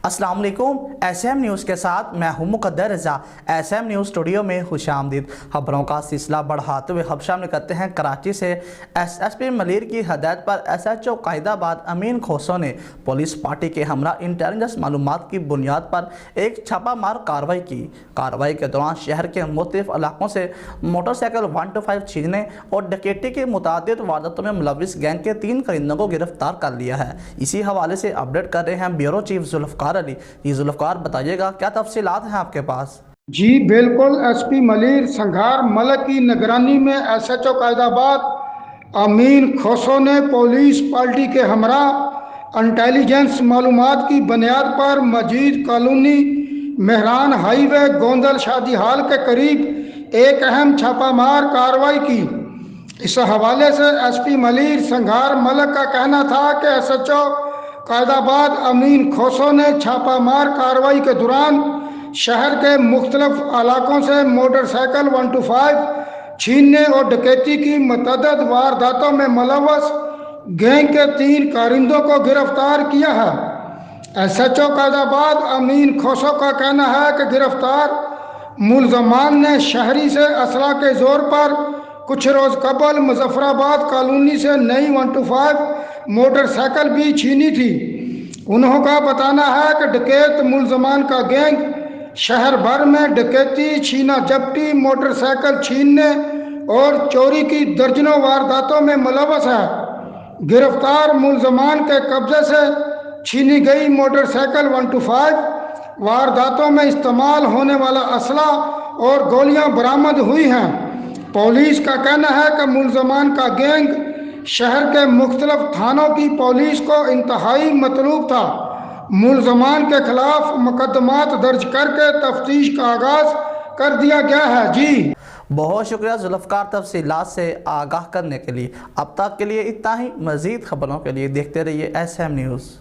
अस्सलाम वालेकुम। SM news के साथ मैं हूं मुकद्दर रज़ा। SM न्यूज़ स्टूडियो में खुशामदीद। खबरों का सिलसिला बढ़ाते हुए खबशाम में करते हैं कराची से। SSP मलिर की हदायत पर SHO कायदाबाद अमीन खोसो ने पुलिस पार्टी के हमरा इंटेलिजेंस मालूमात की बुनियाद पर एक छापामार कार्रवाई की। कार्रवाई के दौरान शहर के मुख्तलिफ इलाकों से मोटरसाइकिल 125 छीनने और डकैती के मुतादिद वारदातों में मुलविस गैंग के 3 करिंदों को गिरफ्तार कर लिया है। इसी हवाले से अपडेट कर रहे हैं ब्यूरो चीफ जुल्फ़कार अली। जुल्फ़कार, बताइएगा क्या तफसीलात हैं आपके पास? जी बिल्कुल, SP मलिर संघार मलक की निगरानी में SHO कायदाबाद अमीन खोसो ने पुलिस पार्टी के हमरा इंटेलिजेंस मालूमात की बुनियाद पर मजीद कॉलोनी मेहरान हाईवे गोंदल शादी हाल के करीब एक अहम छापामार कार्रवाई की। इस हवाले से SP मलिर संघार मलक का कहना था कि SHO कायदाबाद अमीन खोसो ने छापामार कार्रवाई के दौरान शहर के मुख्तलिफ इलाकों से मोटरसाइकिल 125 छीनने और डकैती की मुतअद्दिद वारदातों में मुलव्वस गैंग के 3 कारिंदों को गिरफ्तार किया है। SHO कायदाबाद अमीन खोसो का कहना है कि गिरफ्तार मुलजमान ने शहरी से असला के जोर पर कुछ रोज कबल मुजफ्फराबाद कॉलोनी से नई 125 मोटरसाइकिल भी छीनी थी। उन्हों का बताना है कि डकैत मुलजमान का गैंग शहर भर में डकैती, छीना जब्ती, मोटरसाइकिल छीनने और चोरी की दर्जनों वारदातों में मुलव्वस है। गिरफ्तार मुलजमान के कब्जे से छीनी गई मोटरसाइकिल 125 वारदातों में इस्तेमाल होने वाला असला और गोलियां बरामद हुई हैं। पुलिस का कहना है कि मुलजमान का गैंग शहर के मुख्तलिफ थानों की पुलिस को इंतहाई मतलूब था। मुलजमान के खिलाफ मुकदमात दर्ज करके तफ्तीश का आगाज कर दिया गया है। जी बहुत शुक्रिया जुल्फ़कार, तफसीलात से आगाह करने के लिए। अब तक के लिए इतना ही। मज़ीद खबरों के लिए देखते रहिए SM न्यूज़।